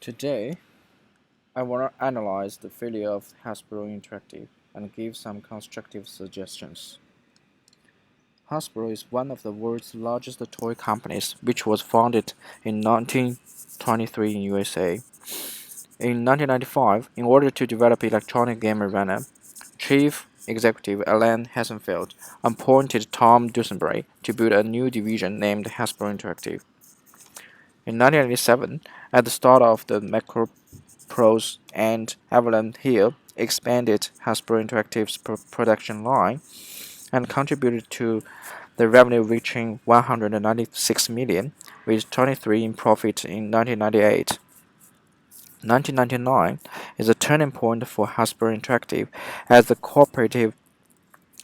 Today, I want to analyze the failure of Hasbro Interactive and give some constructive suggestions. Hasbro is one of the world's largest toy companies, which was founded in 1923 in USA. In 1995, in order to develop electronic game arena, Chief Executive Alan Hassenfeld appointed Tom Dusenberry to build a new division named Hasbro Interactive. In 1997, at the start of the Macroprose and Avalon Hill expanded Hasbro Interactive's production line and contributed to the revenue reaching 196 million, with 23 in profit in 1998. 1999 is a turning point for Hasbro Interactive as the cooperative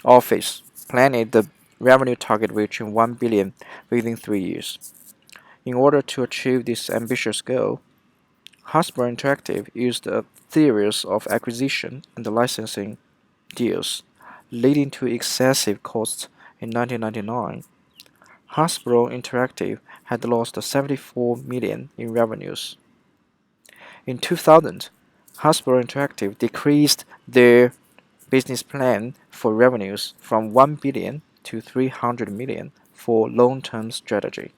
office planned the revenue target reaching 1 billion within 3 years. In order to achieve this ambitious goal, Hasbro Interactive used a series of acquisition and licensing deals, leading to excessive costs in 1999. Hasbro Interactive had lost 74 million in revenues. In 2000, Hasbro Interactive decreased their business plan for revenues from 1 billion to 300 million for long-term strategy.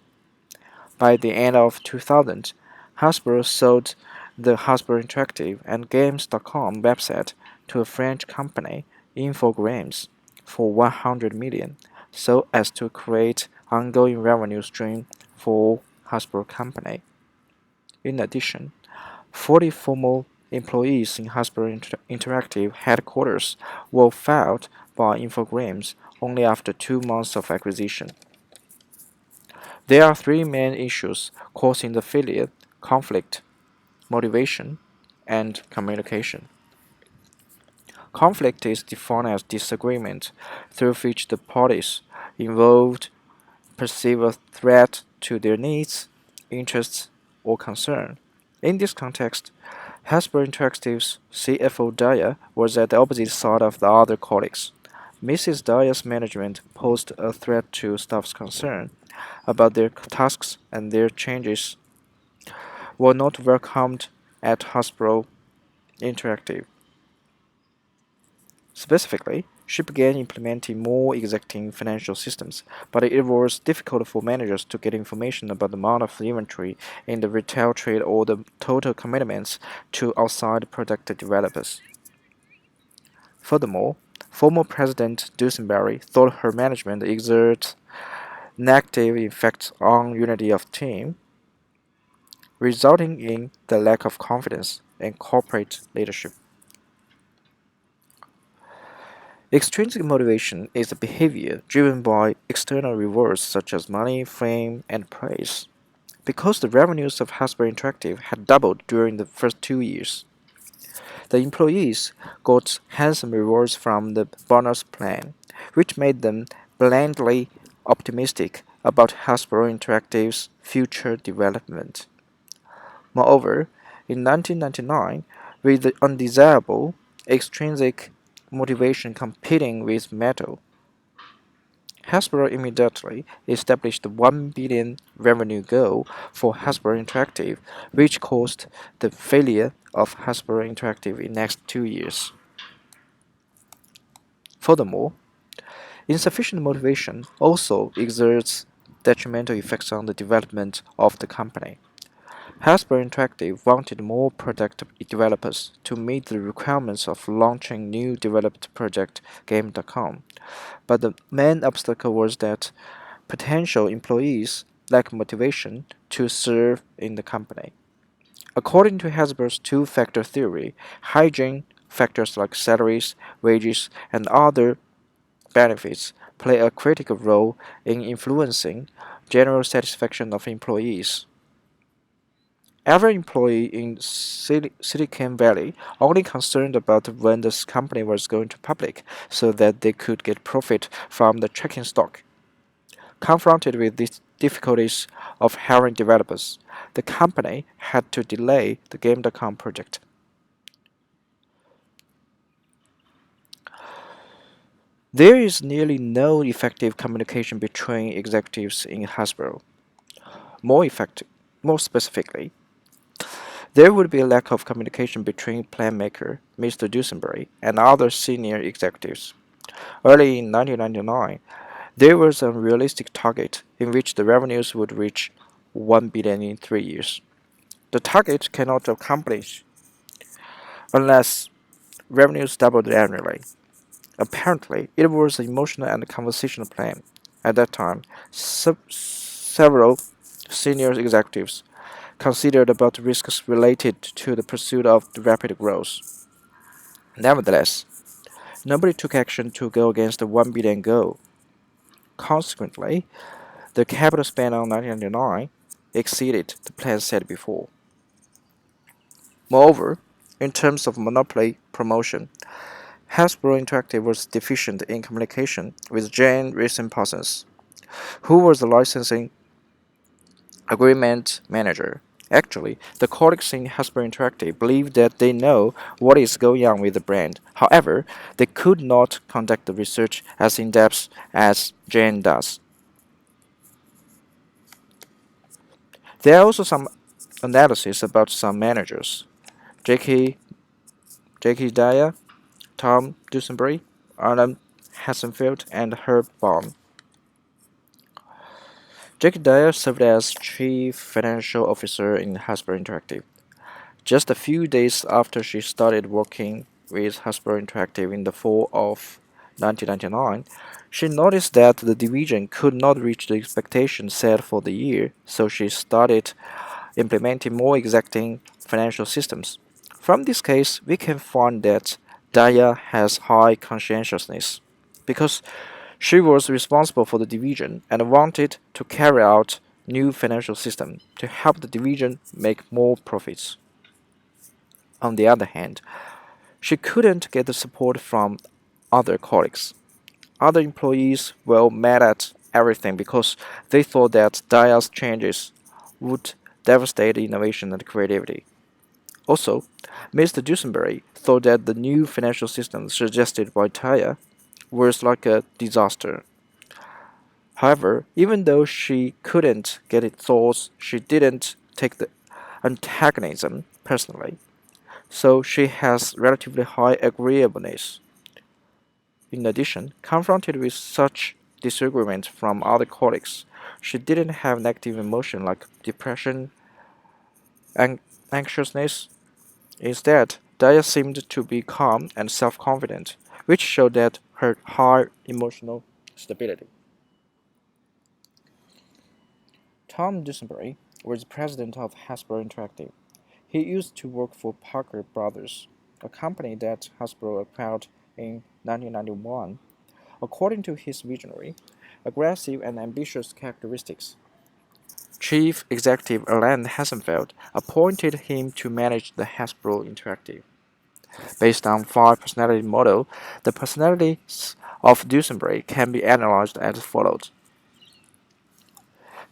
By the end of 2000, Hasbro sold the Hasbro Interactive and Games.com website to a French company, Infogrames, for 100 million, so as to create ongoing revenue stream for Hasbro company. In addition, 40 former employees in Hasbro Interactive headquarters were fired by Infogrames only after 2 months of acquisition. There are three main issues causing the failure: conflict, motivation, and communication. Conflict is defined as disagreement through which the parties involved perceive a threat to their needs, interests, or concern. In this context, Hasbro Interactive's CFO Dyer was at the opposite side of the other colleagues. Mrs. Dyer's management posed a threat to staff's concern about their tasks, and their changes were not welcomed at Hasbro Interactive. Specifically, she began implementing more exacting financial systems, but it was difficult for managers to get information about the amount of inventory in the retail trade or the total commitments to outside product developers. Furthermore, former President Dusenberry thought her management exerted negative effects on unity of team, resulting in the lack of confidence in corporate leadership. Extrinsic motivation is a behavior driven by external rewards such as money, fame, and praise. Because the revenues of Hasbro Interactive had doubled during the first 2 years, the employees got handsome rewards from the bonus plan, which made them blindly optimistic about Hasbro Interactive's future development. Moreover, in 1999, with the undesirable extrinsic motivation competing with metal, Hasbro immediately established the 1 billion revenue goal for Hasbro Interactive, which caused the failure of Hasbro Interactive in the next 2 years. Furthermore, insufficient motivation also exerts detrimental effects on the development of the company. Hasbro Interactive wanted more product developers to meet the requirements of launching new developed project Game.com, but the main obstacle was that potential employees lack motivation to serve in the company. According to Hasbro's two-factor theory, hygiene factors like salaries, wages, and other benefits play a critical role in influencing general satisfaction of employees. Every employee in Silicon Valley only concerned about when this company was going to public so that they could get profit from the tracking stock. Confronted with these difficulties of hiring developers, the company had to delay the Game.com project. There is nearly no effective communication between executives in Hasbro. More specifically, There would be a lack of communication between plan maker, Mr. Dusenberry, and other senior executives. Early in 1999, there was a realistic target in which the revenues would reach 1 billion in 3 years. The target cannot accomplish unless revenues doubled annually. Apparently, it was an emotional and conversational plan. At that time, several senior executives considered about risks related to the pursuit of the rapid growth. Nevertheless, nobody took action to go against the 1 billion goal. Consequently, the capital spent on 1999 exceeded the plan set before. Moreover, in terms of monopoly promotion, Hasbro Interactive was deficient in communication with Jane Racing Parsons, who was the licensing agreement manager. Actually, the colleagues in Hasbro Interactive believe that they know what is going on with the brand. However, they could not conduct the research as in depth as Jane does. There are also some analysis about some managers. J.K. J.K. Dyer, Tom Dusenberry, Alan Hassenfeld, and Herb Baum. J.K. Dyer served as Chief Financial Officer in Hasbro Interactive. Just a few days after she started working with Hasbro Interactive in the fall of 1999, she noticed that the division could not reach the expectations set for the year, so she started implementing more exacting financial systems. From this case, we can find that Daya has high conscientiousness because she was responsible for the division and wanted to carry out new financial system to help the division make more profits. On the other hand, she couldn't get the support from other colleagues. Other employees were mad at everything because they thought that Daya's changes would devastate innovation and creativity. Also, Mr. Dusenberry thought that the new financial system suggested by Daya was like a disaster. However, even though she couldn't get it thoughts, she didn't take the antagonism personally, so she has relatively high agreeableness. In addition, confronted with such disagreement from other colleagues, she didn't have negative emotion like depression and anxiousness. Instead, Daya seemed to be calm and self-confident, which showed that her high emotional stability. Tom Dusenberry was president of Hasbro Interactive. He used to work for Parker Brothers, a company that Hasbro acquired in 1991. According to his visionary, aggressive and ambitious characteristics, Chief Executive Alan Hassenfeld appointed him to manage the Hasbro Interactive. Based on five personality model, the personalities of Dusenberry can be analyzed as follows.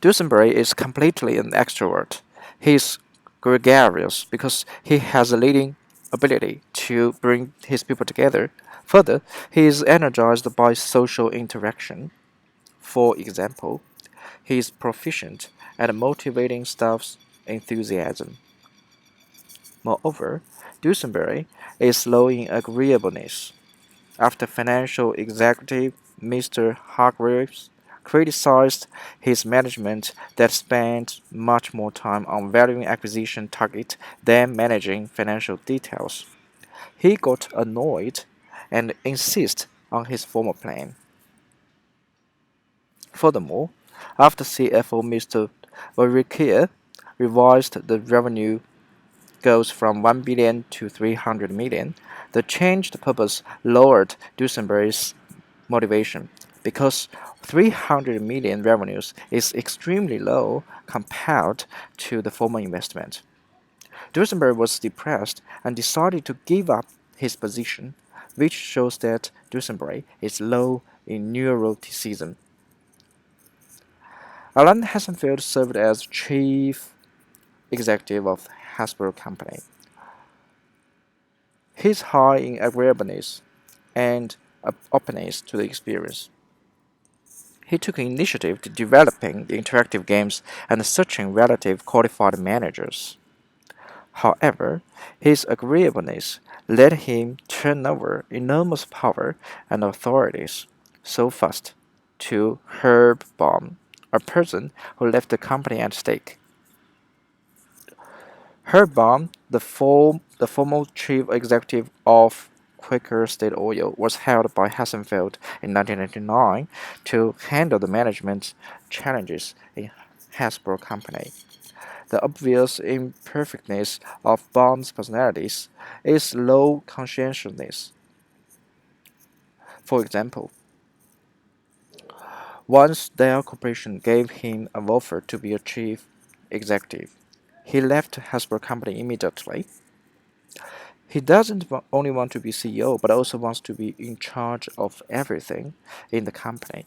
Dusenberry is completely an extrovert. He is gregarious because he has a leading ability to bring his people together. Further, he is energized by social interaction. For example, he is proficient at motivating staff's enthusiasm. Moreover, Dusenberry is low in agreeableness. After financial executive Mr. Hargreaves criticized his management that spent much more time on valuing acquisition target than managing financial details, he got annoyed and insisted on his former plan. Furthermore, after CFO Mr. Varikier revised the revenue goes from 1 billion to 300 million, the changed purpose lowered Dusenberry's motivation because 300 million revenues is extremely low compared to the former investment. Dusenberry was depressed and decided to give up his position, which shows that Dusenberry is low in neuroticism. Alan Hassenfeld served as chief executive of Hasbro Company. He is high in agreeableness and openness to the experience. He took initiative to developing the interactive games and searching relative qualified managers. However, his agreeableness let him turn over enormous power and authorities so fast to Herb Baum, a person who left the company at stake. Herb Baum, the former chief executive of Quaker State Oil, was hired by Hassenfeld in 1999 to handle the management challenges in Hasbro Company. The obvious imperfectness of Baum's personalities is low conscientiousness. For example, once Dell Corporation gave him an offer to be a chief executive, he left Hasbro Company immediately. He doesn't only want to be CEO, but also wants to be in charge of everything in the company.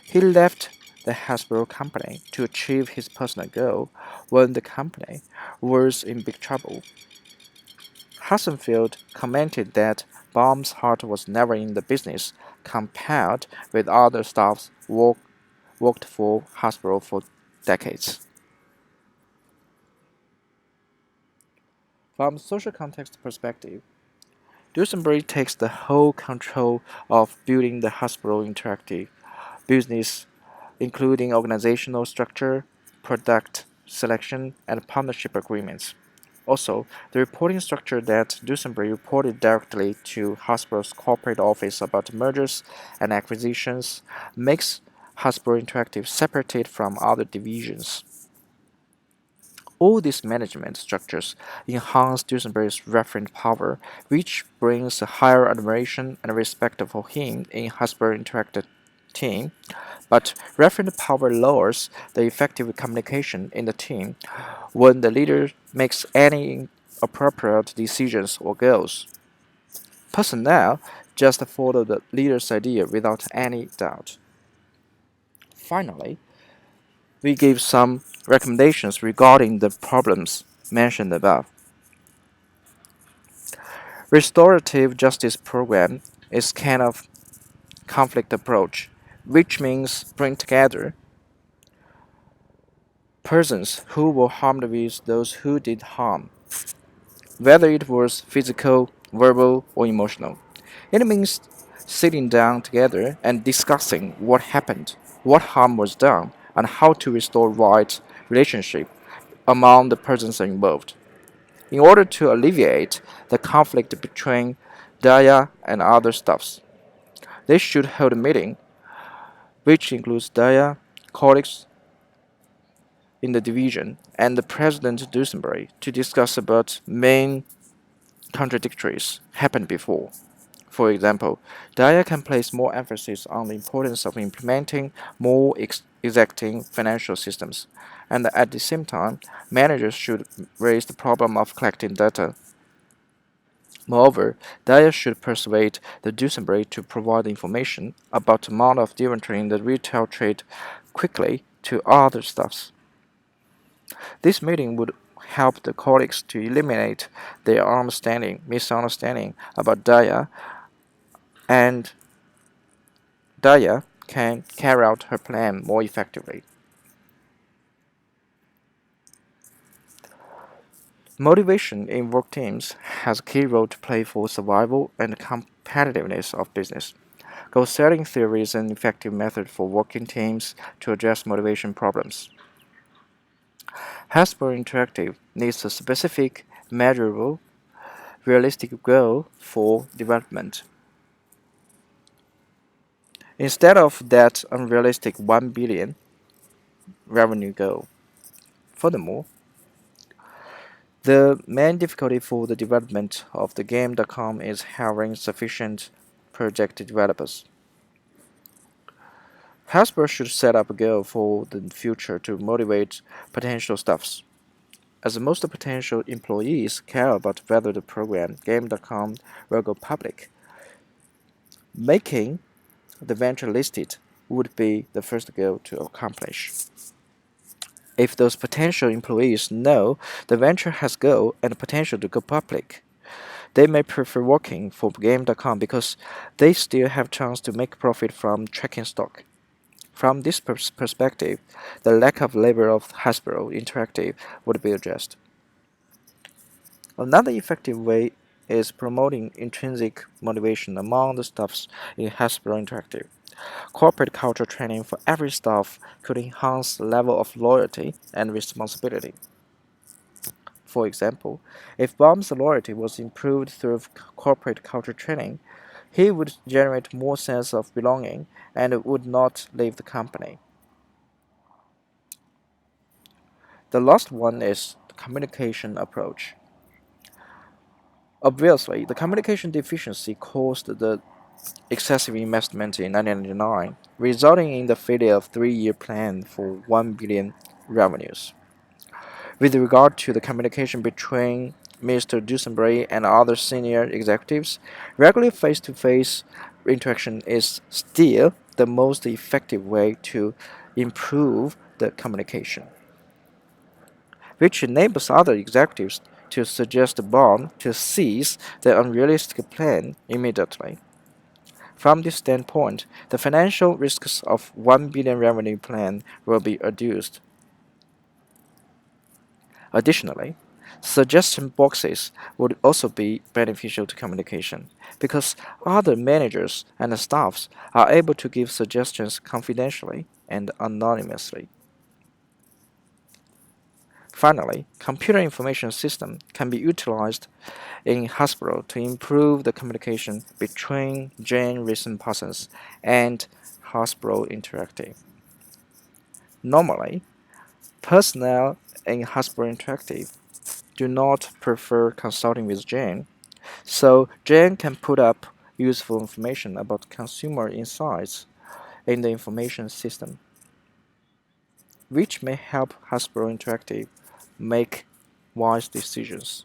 He left the Hasbro company to achieve his personal goal when the company was in big trouble. Hassenfeld commented that Baum's heart was never in the business compared with other staffs worked for Hasbro for decades. From social context perspective, Dusenberry takes the whole control of building the Hasbro Interactive business, including organizational structure, product selection, and partnership agreements. Also, the reporting structure that Dusenberry reported directly to Hasbro's corporate office about mergers and acquisitions makes Hasbro Interactive separated from other divisions. All these management structures enhance Dusenberry's referent power, which brings a higher admiration and respect for him in Hasbro Interactive team, but referent power lowers the effective communication in the team when the leader makes any appropriate decisions or goals. Personnel just follow the leader's idea without any doubt. Finally, we give some recommendations regarding the problems mentioned above. Restorative justice program is kind of conflict approach, which means bring together persons who were harmed with those who did harm, whether it was physical, verbal, or emotional. It means sitting down together and discussing what happened, what harm was done, and how to restore right relationship among the persons involved. In order to alleviate the conflict between Daya and other staffs, they should hold a meeting which includes Daya, colleagues in the division, and the President Dusenberry to discuss about main contradictories happened before. For example, Daya can place more emphasis on the importance of implementing more exacting financial systems, and at the same time, managers should raise the problem of collecting data. Moreover, Daya should persuade the Dusenberry to provide information about the amount of inventory in the retail trade quickly to other staffs. This meeting would help the colleagues to eliminate their misunderstanding about Daya, and Daya can carry out her plan more effectively. Motivation in work teams has a key role to play for survival and competitiveness of business. Goal setting theory is an effective method for working teams to address motivation problems. Hasbro Interactive needs a specific, measurable, realistic goal for development. Instead of that unrealistic 1 billion revenue goal. Furthermore, the main difficulty for the development of the game.com is having sufficient project developers. Hasbro should set up a goal for the future to motivate potential staffs, as most potential employees care about whether the program game.com will go public. Making the venture listed would be the first goal to accomplish. If those potential employees know the venture has goal and potential to go public, they may prefer working for game.com because they still have chance to make profit from tracking stock. From this perspective, the lack of labor of Hasbro Interactive would be addressed. Another effective way is promoting intrinsic motivation among the staffs in Hasbro Interactive. Corporate culture training for every staff could enhance the level of loyalty and responsibility. For example, if Bob's loyalty was improved through corporate culture training, he would generate more sense of belonging and would not leave the company. The last one is the communication approach. Obviously, the communication deficiency caused the excessive investment in 1999, resulting in the failure of three-year plan for 1 billion revenues. With regard to the communication between Mr. Dusenberry and other senior executives, regular face-to-face interaction is still the most effective way to improve the communication, which enables other executives to suggest a bond to seize the unrealistic plan immediately. From this standpoint, the financial risks of 1 billion revenue plan will be reduced. Additionally, suggestion boxes would also be beneficial to communication because other managers and staffs are able to give suggestions confidentially and anonymously. Finally, computer information system can be utilized in Hasbro to improve the communication between Jane Recent Parsons and Hasbro Interactive. Normally, personnel in Hasbro Interactive do not prefer consulting with Jane, so Jane can put up useful information about consumer insights in the information system, which may help Hasbro Interactive make wise decisions.